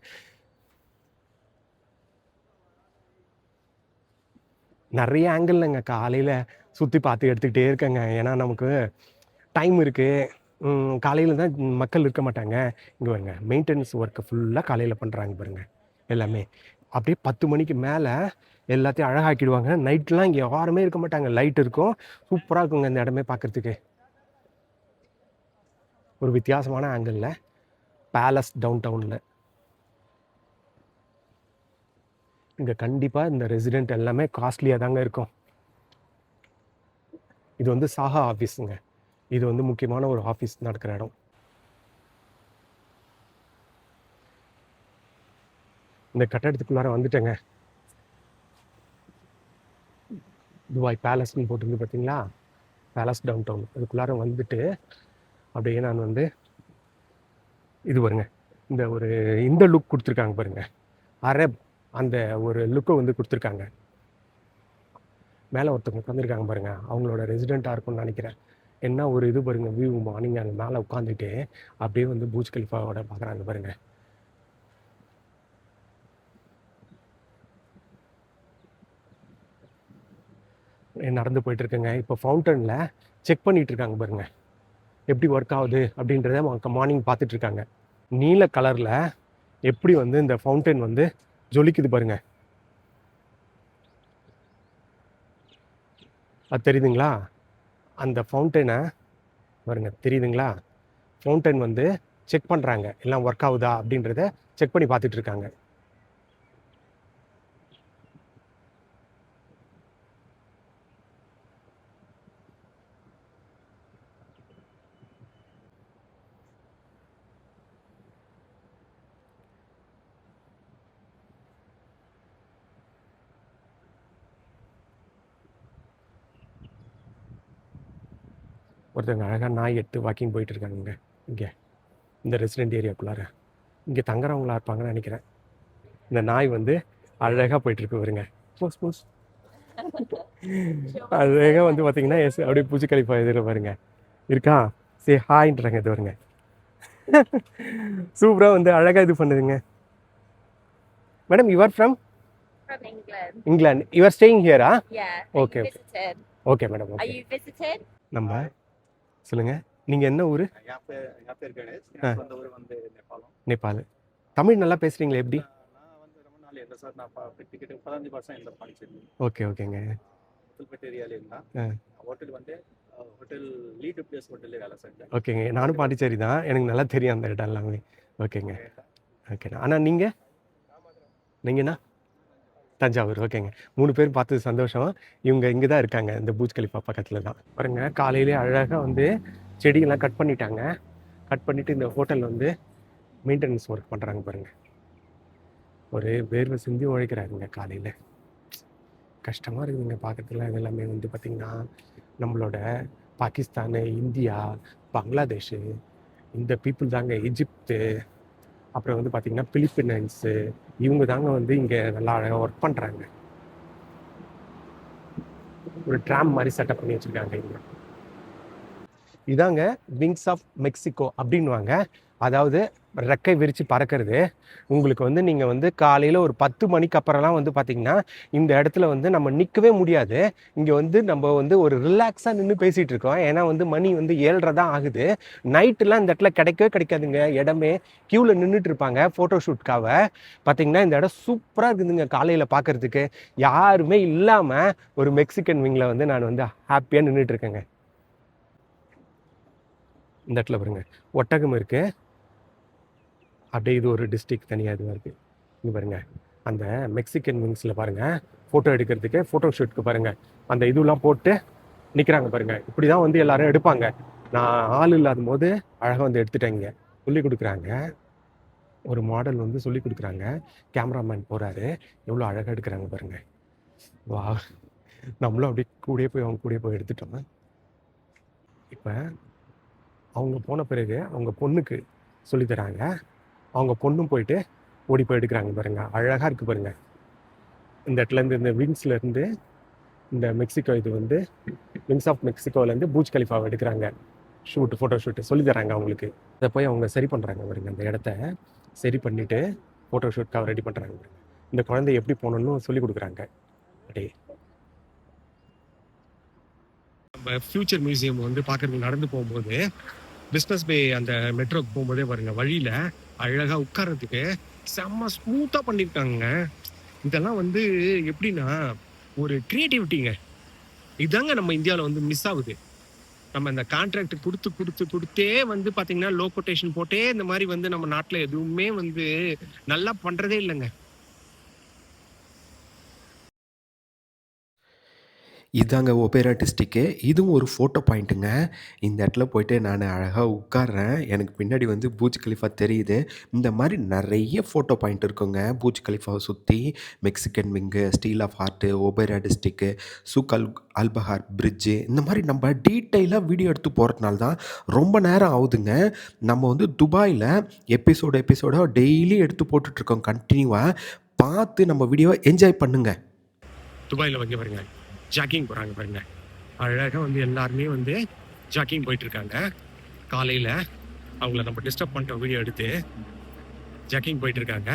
நிறைய ஆங்கிள்லங்க காலையில் சுற்றி பார்த்து எடுத்துக்கிட்டே இருக்கேங்க. ஏன்னா நமக்கு டைம் இருக்குது. காலையில் தான் மக்கள் இருக்க மாட்டாங்க. இங்கே பாருங்க மெயின்டெனன்ஸ் ஒர்க்கை ஃபுல்லாக காலையில் பண்ணுறாங்க பாருங்கள். எல்லாமே அப்படியே 10 மணிக்கு மேலே எல்லாத்தையும் அழகாக்கிடுவாங்க. நைட்லாம் இங்கே யாருமே இருக்க மாட்டாங்க, லைட் இருக்கும், சூப்பராக இருக்குங்க இந்த இடமே பார்க்குறதுக்கு. ஒரு வித்தியாசமான ஆங்கிளில் பேலஸ் டவுன் டவுனில். இங்கே கண்டிப்பாக இந்த ரெசிடெண்ட் எல்லாமே காஸ்ட்லியாக தாங்க இருக்கும். இது வந்து சாஹா ஆஃபீஸுங்க. இது வந்து முக்கியமான ஒரு ஆஃபீஸ் நடக்கிற இடம். இந்த கட்டடத்துக்குள்ளார வந்துட்டேங்க. துபாய் பேலஸ்ன்னு போட்டுருந்து பார்த்தீங்களா, பேலஸ் டவுன் டவுன். அதுக்குள்ளார வந்துட்டு அப்படியே நான் வந்து இது பாருங்க, இந்த லுக் கொடுத்துருக்காங்க பாருங்க, அரப் அந்த ஒரு லுக்கை வந்து கொடுத்துருக்காங்க. மேலே ஒருத்தவங்க உட்காந்துருக்காங்க பாருங்க, அவங்களோட ரெசிடெண்ட்டாக இருக்கும்னு நினைக்கிறேன். என்ன ஒரு இது பாருங்க, வியூ மார்னிங் அங்கே மேலே உட்காந்துட்டு அப்படியே வந்து பூஜ் கலிஃபாவோட பார்க்குறாங்க பாருங்க. நடந்து போயிட்டு இருக்குங்க. இப்போ ஃபவுண்டனில் செக் பண்ணிட்டு இருக்காங்க பாருங்க, எப்படி ஒர்க் ஆகுது அப்படின்றத மார்னிங் பார்த்துட்டு இருக்காங்க. நீல கலரில் எப்படி வந்து இந்த ஃபவுண்டன் வந்து ஜொலிக்குது பாருங்க, அது தெரியுதுங்களா? அந்த ஃபவுண்டனை பாருங்க, தெரியுதுங்களா? ஃபவுண்டன் வந்து செக் பண்ணுறாங்க, எல்லாம் ஒர்க் ஆகுதா அப்படின்றத செக் பண்ணி பார்த்துட்டு இருக்காங்க. ஒருத்தவங்க அழகாக நாய் எடுத்து வாக்கிங் போயிட்டு இருக்காங்க இங்கே இந்த ரெசிடென்ட் ஏரியாக்குள்ளார. இங்கே தங்குறவங்களா இருப்பாங்கன்னு நினைக்கிறேன். இந்த நாய் வந்து அழகாக போயிட்டுருக்கு வருங்க. போஸ் போஸ் அழகாக வந்து பார்த்தீங்கன்னா அப்படியே பூச்சி கழிப்பா எதிர பாருங்க இருக்கா, சரி ஹாய்ன்றாங்க. இது வருங்க, சூப்பராக வந்து அழகாக இது பண்ணுதுங்க. Madam, you are from From England. இங்கிலாந்து, யூ ஆர் ஸ்டேயிங் ஹியரா? Yeah. Okay, You okay. visited. Okay madam, Are okay. you visited? நம்ம சொல்லுங்க, நீங்கள் என்ன ஊர்? என் பேர் கணேஷ். எனக்கு சொந்த ஊர் வந்து நேபாளம். நேபாள். தமிழ் நல்லா பேசுகிறீங்களா எப்படி? நான் வந்து ரொம்ப நாள் இல்லை சார். நான் கிட்ட 15 வருஷம் இல்லை பாண்டிச்சேரி. ஓகே ஓகேங்க. புல்பேட் ஏரியாவில் இருந்தா ஹோட்டல் வந்து ஹோட்டல் லீடு பிளேஸ் ஹோட்டல்லே வேலை செஞ்சேன். ஓகேங்க, நானும் பாண்டிச்சேரி தான், எனக்கு நல்லா தெரியும் அந்த இடம் எல்லாமே. ஓகேங்க ஓகேண்ணா. ஆனால் நீங்கண்ணா தஞ்சாவூர். ஓகேங்க, 3 பேர் பார்த்தது சந்தோஷம். இவங்க இங்கே தான் இருக்காங்க, இந்த பூஜ் கலிஃபா பக்கத்தில் தான் பாருங்க. காலையிலே அழகாக வந்து செடியெல்லாம் கட் பண்ணிட்டாங்க. கட் பண்ணிவிட்டு இந்த ஹோட்டலில் வந்து மெயின்டெனன்ஸ் ஒர்க் பண்ணுறாங்க பாருங்க. ஒரு வேர்வை சிந்தி உழைக்கிறாருங்க காலையில். கஷ்டமாக இருக்குதுங்க பார்க்கறதுல. இது எல்லாமே வந்து பார்த்திங்கன்னா நம்மளோட பாகிஸ்தானு, இந்தியா, பங்களாதேஷு, இந்த பீப்புள் தாங்க. எஜிப்து, அப்புறம் வந்து பார்த்திங்கன்னா பிலிப்பைன்ஸு, இவங்க தாங்க வந்து இங்கே நல்லா அழகாக ஒர்க் பண்ணுறாங்க. ஒரு ட்ராம் மாதிரி செட்டப் பண்ணி வச்சுருக்காங்க இங்கே. இதாங்க விங்ஸ் ஆஃப் மெக்சிகோ அப்படின்வாங்க. அதாவது ரெக்கை விரித்து பறக்கிறது. உங்களுக்கு வந்து நீங்கள் வந்து காலையில் ஒரு 10 மணிக்கு அப்புறம்லாம் வந்து பார்த்திங்கன்னா இந்த இடத்துல வந்து நம்ம நிற்கவே முடியாது. இங்கே வந்து நம்ம வந்து ஒரு ரிலாக்ஸாக நின்று பேசிகிட்டு இருக்கோம். ஏன்னா வந்து மணி வந்து 7:30 தான் ஆகுது. நைட்டுலாம் இந்த இடத்துல கிடைக்கவே கிடைக்காதுங்க இடமே. க்யூவில் நின்றுட்டு இருப்பாங்க ஃபோட்டோ ஷூட்காக. பார்த்திங்கன்னா இந்த இடம் சூப்பராக இருக்குதுங்க காலையில் பார்க்குறதுக்கு. யாருமே இல்லாமல் ஒரு மெக்சிகன் விங்கில் வந்து நான் வந்து ஹாப்பியாக நின்றுட்டுருக்கேங்க. இந்த இடத்துல பாருங்க ஒட்டகம் இருக்குது. அப்படியே இது ஒரு டிஸ்ட்ரிக்ட் தனியாக இதுவாக இருக்குது. இங்கே பாருங்கள், அந்த மெக்சிகன் விங்ஸில் பாருங்கள் ஃபோட்டோ எடுக்கிறதுக்கு, ஃபோட்டோ ஷூட்டுக்கு பாருங்கள் அந்த இதுலாம் போட்டு நிற்கிறாங்க பாருங்கள். இப்படி தான் வந்து எல்லோரும் எடுப்பாங்க. நான் ஆள் இல்லாத போது அழகாக வந்து எடுத்துட்டேங்க. சொல்லி கொடுக்குறாங்க, ஒரு மாடல் வந்து சொல்லி கொடுக்குறாங்க. கேமராமேன் போகிறாரு, எவ்வளோ அழகாக எடுக்கிறாங்க பாருங்கள். வா, நம்மளும் அப்படியே கூடயே போய் அவங்க கூடயே போய் எடுத்துட்டோம். இப்போ அவங்க போன பிறகு அவங்க பொண்ணுக்கு சொல்லித்தராங்க. அவங்க பொண்ணும் போயிட்டு ஓடி போய் எடுக்கிறாங்க பாருங்க. அழகாக இருக்குது பாருங்க. இந்த இடத்துலேருந்து, இந்த விங்ஸ்லேருந்து, இந்த மெக்சிகோ இது வந்து விங்ஸ் ஆஃப் மெக்சிகோலேருந்து பூஜ் கலிஃபாவை எடுக்கிறாங்க. ஃபோட்டோ ஷூட்டு சொல்லித்தராங்க அவங்களுக்கு. அதை போய் அவங்க சரி பண்ணுறாங்க பாருங்க. அந்த இடத்த சரி பண்ணிவிட்டு ஃபோட்டோ ஷூட்காக ரெடி பண்ணுறாங்க பாருங்க. இந்த குழந்தை எப்படி போகணுன்னு சொல்லி கொடுக்குறாங்க. அப்படியே நம்ம ஃபியூச்சர் மியூசியம் வந்து பார்க்குறதுக்கு நடந்து போகும்போது பிஸ்னஸ் பே அந்த மெட்ரோக்கு போகும்போதே பாருங்க, வழியில் அழகாக உட்கார்றதுக்கு செம்ம ஸ்மூத்தாக பண்ணியிருக்காங்க. இதெல்லாம் வந்து எப்படின்னா ஒரு க்ரியேட்டிவிட்டிங்க. இதாங்க நம்ம இந்தியாவில் வந்து மிஸ் ஆகுது. நம்ம இந்த கான்ட்ராக்ட் கொடுத்தே வந்து பாத்தீங்கன்னா லோ கொட்டேஷன் போட்டே இந்த மாதிரி வந்து நம்ம நாட்டுல எதுவுமே வந்து நல்லா பண்றதே இல்லைங்க. இதாங்க ஒபேரா டிஸ்ட்ரிக்கு. இதுவும் ஒரு ஃபோட்டோ பாயிண்ட்டுங்க. இந்த இடத்துல போயிட்டு நான் அழகா உட்கார்றேன். எனக்கு பின்னாடி வந்து பூர்ஜ் கலிஃபா தெரியுது. இந்த மாரி நெறைய ஃபோட்டோ பாயிண்ட் இருக்குங்க. பூர்ஜ் கலிஃபாவ சுத்தி. Mexican wing, steel of art, opera district, Souk Al Bahar bridge, இந்த மாரி நம்ம டீட்டெயிலா வீடியோ எடுத்து போறதுனால தான் ரொம்ப நேரம் ஆகுதுங்க. நம்ம வந்து துபாயில எபிசோடா டெய்லி எடுத்து போட்டுட்ருக்கோம் கன்டினியூவா. பார்த்து நம்ம வீடியோவ என்ஜாய் பண்ணுங்க. துபாயில வந்து பாருங்க ஜாக்கிங் போறாங்க பாருங்க. அழகா வந்து எல்லாருமே வந்து ஜாக்கிங் போயிட்டு இருக்காங்க. காலையில அவங்கள நம்ம டிஸ்டர்ப் பண்ற வீடியோ எடுத்து ஜாக்கிங் போயிட்டு இருக்காங்க.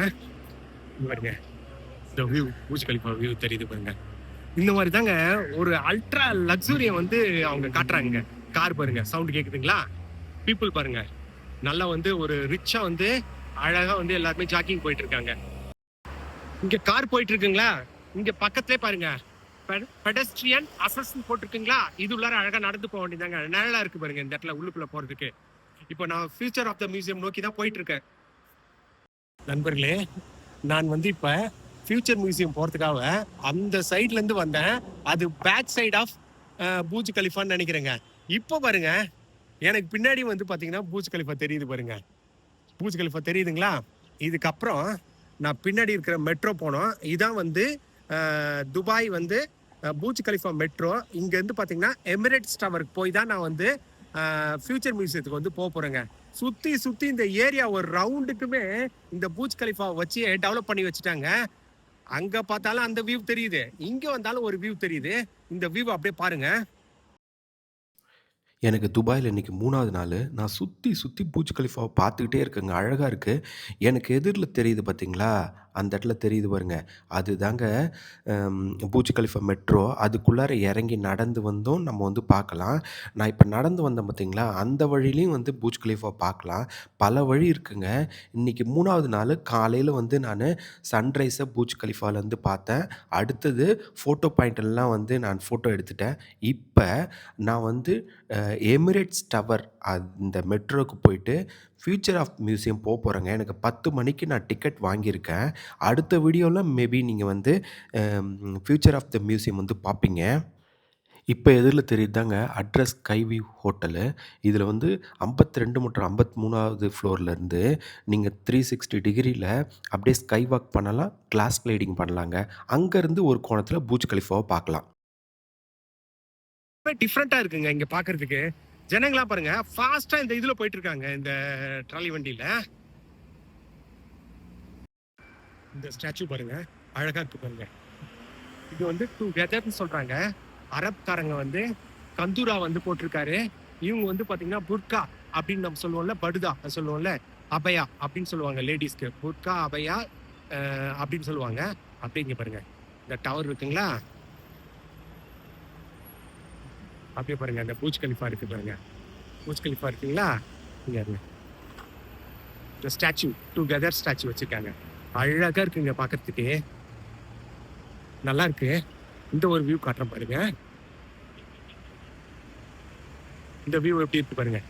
இங்க பாருங்க இந்த வியூ, பூஜ் கலிஃபா வியூ தெரியுது பாருங்க. இந்த மாதிரி தாங்க ஒரு அல்ட்ரா லக்ஸுரியை வந்து அவங்க காட்டுறாங்க. கார் பாருங்க, சவுண்ட் கேக்குதுங்களா? பீப்புள் பாருங்க, நல்லா வந்து ஒரு ரிச்சா வந்து அழகா வந்து எல்லாருமே ஜாக்கிங் போயிட்டு இருக்காங்க. இங்க கார் போயிட்டு இருக்குங்களா? இங்க பக்கத்துலயே பாருங்க பெடஸ்ட்ரியன் அசஸ்ன்னு போட்டிருக்குங்களா? இது உள்ளார அழகா நடந்து போக வேண்டியதாங்க. நல்லா இருக்கு பாருங்க இந்த இடத்துல உள்ளுக்குள்ள போறதுக்கு. இப்போ நான் ஃபியூச்சர் ஆஃப் த மியூசியம் நோக்கி தான் போயிட்டு இருக்கேன். நண்பர்களே, நான் வந்து இப்ப ஃபியூச்சர் மியூசியம் போறதுக்காக அந்த சைட்ல இருந்து வந்தேன். அது பேக் சைடு ஆஃப் பூஜ் கலிஃபான்னு நினைக்கிறேங்க. இப்போ பாருங்க எனக்கு பின்னாடி வந்து பாத்தீங்கன்னா பூஜ் கலிஃபா தெரியுது பாருங்க. பூஜ் கலிஃபா தெரியுதுங்களா? இதுக்கப்புறம் நான் பின்னாடி இருக்கிற மெட்ரோ போனோம். இதான் வந்து துபாய் வந்து பூஜ் கலிஃபா மெட்ரோ. இங்க இருந்து பாத்தீங்கன்னா எமிரேட்ஸ் டவருக்கு போய் தான் நான் வந்து ஃபியூச்சர் மியூசியத்துக்கு வந்து போறேங்க. சுத்தி இந்த ஏரியா ஒரு ரவுண்டுக்குமே இந்த பூஜ் கலிஃபா வச்சு டெவலப் பண்ணி வச்சுட்டாங்க. அங்க பார்த்தாலும் அந்த வியூ தெரியுது, இங்க வந்தாலும் ஒரு வியூ தெரியுது. இந்த வியூ அப்படியே பாருங்க. எனக்கு துபாயில இன்னைக்கு 3வது நாளு. நான் சுத்தி பூர்ஜ் கலிஃபாவ பார்த்துக்கிட்டே இருக்கேங்க. அழகா இருக்கு. எனக்கு எதிர்ல தெரியுது பார்த்தீங்களா? அந்த இடத்துல தெரியுது பாருங்க. அதுதாங்க பூர்ஜ் கலிஃபா மெட்ரோ. அதுக்குள்ளார இறங்கி நடந்து வந்தும் நம்ம வந்து பார்க்கலாம். நான் இப்ப நடந்து வந்தேன் பார்த்தீங்களா? அந்த வழியிலயும் வந்து பூர்ஜ் கலிஃபா பார்க்கலாம். பல வழி இருக்குங்க. இன்னைக்கு 3வது நாளு காலையில வந்து நானு சன்ரைஸ பூர்ஜ் கலிஃபாலருந்து பார்த்தேன். அடுத்தது ஃபோட்டோ பாயிண்ட் எல்லாம் வந்து நான் ஃபோட்டோ எடுத்துட்டேன். இப்ப நான் வந்து எமிரேட்ஸ் டவர் அந்த மெட்ரோவுக்கு போயிட்டு ஃபியூச்சர் ஆஃப் மியூசியம் போறேங்க. எனக்கு 10 மணிக்கு நான் டிக்கெட் வாங்கியிருக்கேன். அடுத்த வீடியோல மேபி நீங்க வந்து ஃபியூச்சர் ஆஃப் த மியூசியம் வந்து பார்ப்பீங்க. இப்ப எதிர்ல தெரியுதுதாங்க அட்ரஸ் ஸ்கைவியூ ஹோட்டலு. இதில வந்து 52 மற்றும் 53வது ஃப்ளோர்லேருந்து நீங்க 360 டிகிரில அப்படியே ஸ்கை வாக் பண்ணலாம். கிளாஸ் ஸ்லைடிங் பண்ணலாங்க. அங்கருந்து ஒரு கோணத்தில பூர்ஜ் கலிஃபாவ பார்க்கலாம். டிஃப்ரெண்டா இருக்குங்க இங்க பாக்குறதுக்கு. ஜனங்களா பாருங்க ஃபாஸ்டா இந்த இதுல போயிட்டு இருக்காங்க இந்த ட்ராலி வண்டியில. இந்த ஸ்டாச்சு பாருங்க அழகா இருக்கு பாருங்க. இது வந்து டுகெதர்னு சொல்றாங்க. அரப்காரங்க வந்து கந்தூரா வந்து போட்டிருக்காரு. இவங்க வந்து பாத்தீங்கன்னா புர்கா அப்படின்னு நம்ம சொல்லுவோம்ல, படுதா சொல்லுவோம்ல, அபயா அப்படின்னு சொல்லுவாங்க லேடிஸ்க்கு. புர்கா அபயா அப்படின்னு சொல்லுவாங்க. அப்படிங்க பாருங்க இந்த டவர் இருக்குங்களா? அப்படியே பாருங்க அந்த பூஜ் கலிஃபா இருக்கு பாருங்க. பூஜ் கலிஃபா இருக்குங்களா? இங்க இருங்க. இந்த ஸ்டாச்சு டுகெதர் ஸ்டாச்சு வச்சிருக்காங்க. அழகா இருக்குங்க பாக்குறதுக்கு. நல்லா இருக்கு. இந்த ஒரு வியூ காட்டுறேன் பாருங்க. இந்த வியூ எப்படி இருக்கு பாருங்க.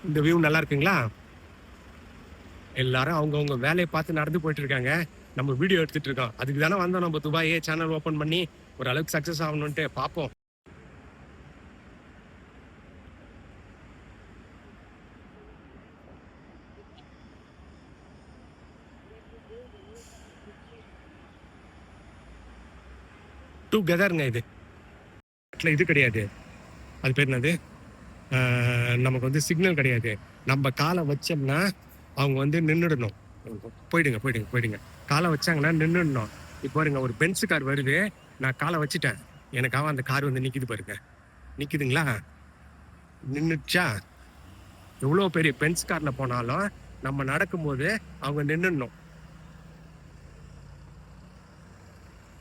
இந்த வியூ நல்லா இருக்குங்களா? எல்லாரும் அவங்கவுங்க வேலையை பார்த்து நடந்து போயிட்டு இருக்காங்க. நம்ம வீடியோ எடுத்துட்டு இருக்கோம். அதுக்கு தானே வந்தோம் நம்ம துபாயே சேனல் ஓபன் பண்ணி ஒரு அளவுக்கு சக்சஸ் ஆகணும்ட்டு பார்ப்போம். டுகெதர்ங்க இது. இது கிடையாது. அது பேர் என்னது? நமக்கு வந்து சிக்னல் கிடையாது. நம்ம காலை வச்சோம்னா அவங்க வந்து நின்றுடணும். போயிடுங்க. காலை வச்சாங்கன்னா நின்றுடணும். இப்போ பாருங்க ஒரு பென்ஸ் கார் வருது. நான் காலை வச்சுட்டேன். எனக்காக அந்த கார் வந்து நிக்குது பாருங்க. நிக்குதுங்களா? நின்றுச்சா? எவ்வளோ பெரிய பென்ஸ் கார்ல போனாலும் நம்ம நடக்கும்போது அவங்க நின்றுடணும்.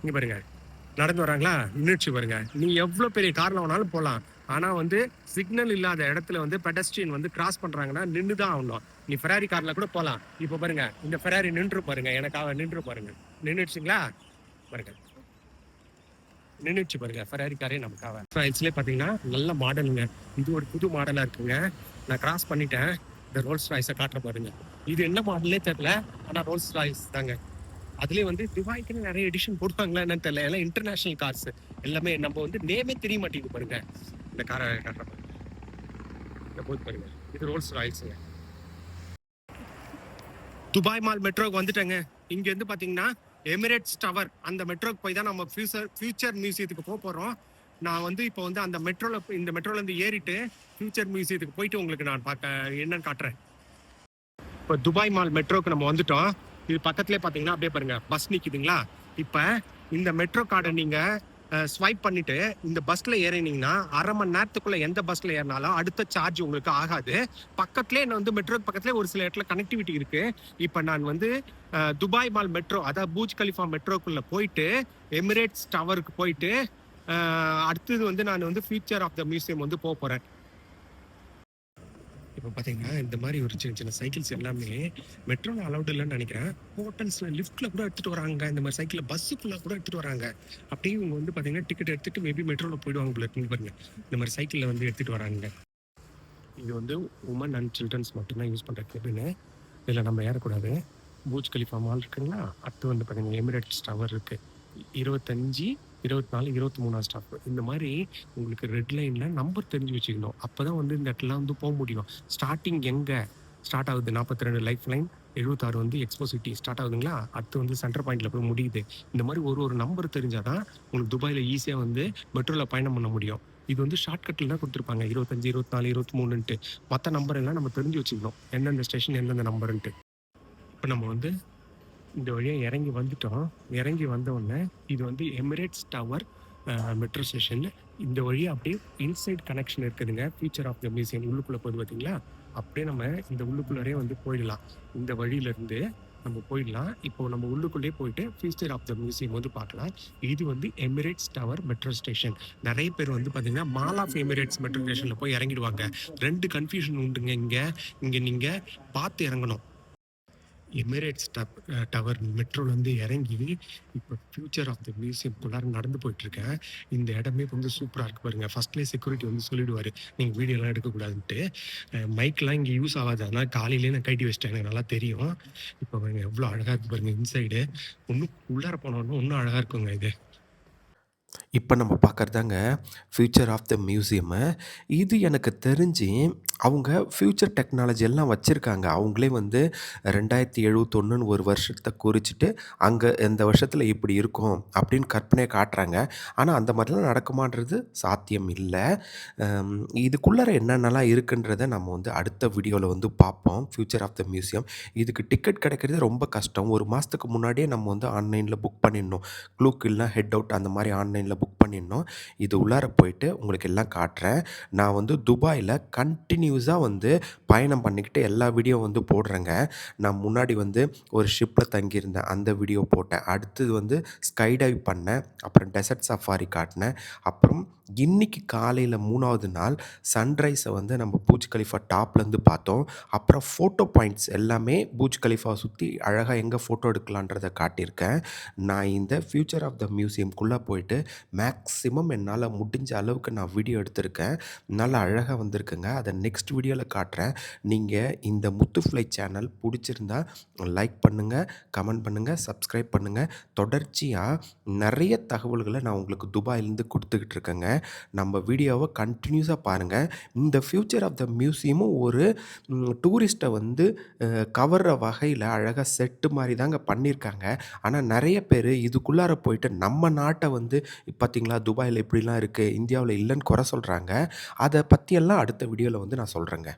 இங்க பாருங்க நடந்து வராங்களா, நின்றுச்சு பாருங்க. நீ எவ்வளோ பெரிய காரில் வேணாலும் போகலாம். ஆனால் வந்து சிக்னல் இல்லாத இடத்துல வந்து பெடஸ்ட்ரியன் வந்து கிராஸ் பண்ணுறாங்கன்னா நின்று தான் ஆகணும். நீ ஃபெராரி காரில் கூட போகலாம். இப்போ பாருங்க, இந்த ஃபெராரி நின்று பாருங்க, எனக்காக நின்று பாருங்க. நின்றுச்சுங்களா பாருங்க, நின்றுச்சு பாருங்க. ஃபெராரி காரே நமக்காக. ரைட்ஸ்லேயே பார்த்தீங்கன்னா நல்ல மாடலுங்க. இது ஒரு புது மாடலாக இருக்குங்க. நான் கிராஸ் பண்ணிட்டேன். இந்த ரோல்ஸ் ராய்ஸை காட்டுற பாருங்க. இது என்ன மாடலே தெரியல, ஆனால் ரோல்ஸ் ராய்ஸ் தாங்க. அதுலேயே வந்து துபாய்க்குன்னு நிறைய எடிஷன் போடுவாங்களா என்னன்னு தெரியல. எல்லாம் இன்டர்நேஷனல் கார்ஸ் எல்லாமே. நம்ம வந்து நேமே தெரிய மாட்டேங்குது பாருங்க. இந்த காரை காட்டுற பாருங்க, இந்த போது பாருங்க. இது ரோல்ஸ் ராய்ஸுங்க. துபாய் மால் மெட்ரோக்கு வந்துட்டேங்க. இங்க இருந்து பாத்தீங்கன்னா எமிரேட்ஸ் டவர் அந்த மெட்ரோக்கு போய் தான் நம்ம ஃபியூச்சர் மியூசியத்துக்கு போக போறோம். நான் வந்து இப்போ வந்து அந்த இந்த மெட்ரோல இருந்து ஏறிட்டு ஃபியூச்சர் மியூசியத்துக்கு போயிட்டு உங்களுக்கு நான் என்னன்னு காட்டுறேன். இப்போ துபாய் மால் மெட்ரோக்கு நம்ம வந்துட்டோம். இது பக்கத்துலேயே பார்த்தீங்கன்னா அப்படியே பாருங்க பஸ் நிற்குதுங்களா. இப்போ இந்த மெட்ரோ கார்டை நீங்கள் ஸ்வைப் பண்ணிட்டு இந்த பஸ்ல ஏறினீங்கன்னா 1/2 மணி நேரத்துக்குள்ள எந்த பஸ்ல ஏறினாலும் அடுத்த சார்ஜ் உங்களுக்கு ஆகாது. பக்கத்துலேயே நான் வந்து மெட்ரோக்கு பக்கத்துலேயே ஒரு சில இடத்துல கனெக்டிவிட்டி இருக்கு. இப்போ நான் வந்து துபாய் மால் மெட்ரோ அதாவது பூஜ் கலிஃபா மெட்ரோக்குள்ள போயிட்டு எமிரேட்ஸ் டவருக்கு போயிட்டு அடுத்தது வந்து நான் வந்து ஃபியூச்சர் ஆஃப் த மியூசியம் வந்து போக போறேன். இப்போ பார்த்தீங்கன்னா இந்த மாதிரி ஒரு சின்ன சின்ன சைக்கிள்ஸ் எல்லாமே மெட்ரோவில் அலௌட் இல்லைன்னு நினைக்கிறேன். ஹோட்டல்ஸில் லிஃப்ட்டில் கூட எடுத்துகிட்டு வராங்க. இந்த மாதிரி சைக்கிளில் பஸ்ஸுக்குள்ளே கூட எடுத்துகிட்டு வராங்க. அப்படியே இவங்க வந்து பார்த்தீங்கன்னா டிக்கெட் எடுத்துகிட்டு மேபி மெட்ரோவில் போயிடுவாங்க போல இருக்குன்னு பாருங்க. இந்த மாதிரி சைக்கிளில் வந்து எடுத்துகிட்டு வராங்க. இது வந்து உமன் அண்ட் சில்ட்ரன்ஸ் மட்டும்தான் யூஸ் பண்ணுற கேபின்னு. இதில் நம்ம ஏறக்கூடாது. பூஜ் கலிஃபா மால் இருக்குங்களா, அடுத்து வந்து பார்த்தீங்கன்னா எமிரேட்ஸ் டவர் இருக்குது. 25, 24, 23 ஸ்டாப். இந்த மாதிரி உங்களுக்கு ரெட் லைனில் நம்பர் தெரிஞ்சு வச்சுக்கணும். அப்போ தான் வந்து இந்த இடத்துல வந்து போக முடியும். ஸ்டார்டிங் எங்கே ஸ்டார்ட் ஆகுது 42 லைஃப் லைன், 76 வந்து எக்ஸ்போ சிட்டி ஸ்டார்ட் ஆகுதுங்களா, அடுத்து வந்து சென்டர் பாயிண்ட்ல போய் முடியுது. இந்த மாதிரி ஒரு நம்பர் தெரிஞ்சாதான் உங்களுக்கு துபாயில் ஈஸியாக வந்து மெட்ரோவில் பயணம் பண்ண முடியும். இது வந்து ஷார்ட்கட்டில் தான் கொடுத்துருப்பாங்க 25, 24, 23ன்ட்டு. மற்ற நம்பர் எல்லாம் நம்ம தெரிஞ்சு வச்சுக்கணும், எந்தெந்த ஸ்டேஷன் எந்தெந்த நம்பருன்ட்டு. இப்போ நம்ம வந்து இந்த வழியாக இறங்கி வந்துட்டோம். இறங்கி வந்த உடனே இது வந்து எமிரேட்ஸ் டவர் மெட்ரோ ஸ்டேஷன். இந்த வழியாக அப்படியே இன்சைட் கனெக்ஷன் இருக்குதுங்க. ஃபியூச்சர் ஆஃப் த மியூசியம் உள்ளுக்குள்ளே போகுது பார்த்தீங்களா, அப்படியே நம்ம இந்த உள்ளுக்குள்ளே வந்து போயிடலாம். இந்த வழியிலேருந்து நம்ம போயிடலாம். இப்போ நம்ம உள்ளுக்குள்ளேயே போயிட்டு ஃபியூச்சர் ஆஃப் த மியூசியம் வந்து பார்க்கலாம். இது வந்து எமிரேட்ஸ் டவர் மெட்ரோ ஸ்டேஷன். நிறைய பேர் வந்து பார்த்தீங்கன்னா மால் ஆஃப் எமிரேட்ஸ் மெட்ரோ ஸ்டேஷனில் போய் இறங்கிடுவாங்க. 2 கன்ஃபியூஷன் உண்டுங்க. இங்கே நீங்கள் பார்த்து இறங்கணும். எமிரேட்ஸ் டவர் மெட்ரோலேருந்து இறங்கி இப்போ ஃபியூச்சர் ஆஃப் த மியூசியம்குள்ளார நடந்து போயிட்டுருக்கேன். இந்த இடமே வந்து சூப்பராக இருக்குது பாருங்கள். ஃபஸ்ட்லேயே செக்யூரிட்டி வந்து சொல்லிவிடுவார் நீங்கள் வீடியோலாம் எடுக்கக்கூடாதுன்ட்டு. மைக்கெலாம் இங்கே யூஸ் ஆகாது, அதனால் காலையிலேயே நான் கட்டி வச்சிட்டேன், எனக்கு நல்லா தெரியும். இப்போ பாருங்கள் எவ்வளோ அழகாக இருக்குது பாருங்கள். இன்சைடு இன்னும் உள்ளார போனோன்னா இன்னும் அழகாக இருக்குங்க இது. இப்போ நம்ம பார்க்குறதாங்க ஃபியூச்சர் ஆஃப் த மியூசியமு. இது எனக்கு தெரிஞ்சு அவங்க ஃபியூச்சர் டெக்னாலஜி எல்லாம் வச்சுருக்காங்க. அவங்களே வந்து 2071ன்னு ஒரு வருஷத்தை குறிச்சிட்டு அங்கே இந்த வருஷத்தில் இப்படி இருக்கும் அப்படின்னு கற்பனையை காட்டுறாங்க. ஆனால் அந்த மாதிரிலாம் நடக்குமான்றது சாத்தியம் இல்லை. இதுக்குள்ளார என்னென்னலாம் இருக்குன்றதை நம்ம வந்து அடுத்த வீடியோவில் வந்து பார்ப்போம். ஃபியூச்சர் ஆஃப் த மியூசியம் இதுக்கு டிக்கெட் கிடைக்கிறது ரொம்ப கஷ்டம். ஒரு மாதத்துக்கு முன்னாடியே நம்ம வந்து ஆன்லைனில் புக் பண்ணிடணும். க்ளூக் இல்லைனா ஹெட் அவுட் அந்த மாதிரி ஆன்லைனில் புக் பண்ணிடணும். இது உள்ளார போயிட்டு உங்களுக்கு எல்லாம் காட்டுறேன். நான் வந்து துபாயில் கண்டினியூஸாக வந்து பயணம் பண்ணிக்கிட்டு எல்லா வீடியோ வந்து போடுறேங்க. நான் முன்னாடி வந்து ஒரு ஷிப்பில் தங்கியிருந்தேன், அந்த வீடியோ போட்டேன். அடுத்தது வந்து ஸ்கை டைவ் பண்ணேன், அப்புறம் டெசர்ட் சஃபாரி காட்டினேன். அப்புறம் இன்றைக்கி காலையில் 3வது நாள் சன்ரைஸை வந்து நம்ம பூஜ் கலிஃபா டாப்லேருந்து பார்த்தோம். அப்புறம் ஃபோட்டோ பாயிண்ட்ஸ் எல்லாமே பூஜ் கலிஃபாவை சுற்றி அழகாக எங்கே ஃபோட்டோ எடுக்கலான்றதை காட்டியிருக்கேன். நான் இந்த ஃபியூச்சர் ஆஃப் த மியூசியம்குள்ளே போயிட்டு மேக்ஸிமம் என்னால் முடிஞ்ச அளவுக்கு நான் வீடியோ எடுத்திருக்கேன். நல்லா அழகாக வந்திருக்குங்க. அதை நெக்ஸ்ட் வீடியோவில் காட்டுறேன். நீங்கள் இந்த முத்துஃப்ளை சேனல் பிடிச்சிருந்தா லைக் பண்ணுங்கள், கமெண்ட் பண்ணுங்கள், சப்ஸ்கிரைப் பண்ணுங்கள். தொடர்ச்சியாக நிறைய தகவல்களை நான் உங்களுக்கு துபாயிலேருந்து கொடுத்துக்கிட்டு இருக்கேங்க. நம்ம வீடியோவை கண்டினியூஸாக பாருங்கள். இந்த ஃபியூச்சர் ஆஃப் த மியூசியமும் ஒரு டூரிஸ்ட்டை வந்து கவர்ற வகையில் அழகாக செட்டு மாதிரி தாங்க பண்ணியிருக்காங்க. ஆனால் நிறைய பேர் இதுக்குள்ளார போயிட்டு நம்ம நாட்டை வந்து பார்த்திங்களா துபாயில் இப்படிலாம் இருக்குது, இந்தியாவில் இல்லைன்னு குறை சொல்கிறாங்க. அதை பற்றியெல்லாம் அடுத்த வீடியோவில் வந்து நான் சொல்கிறேங்க.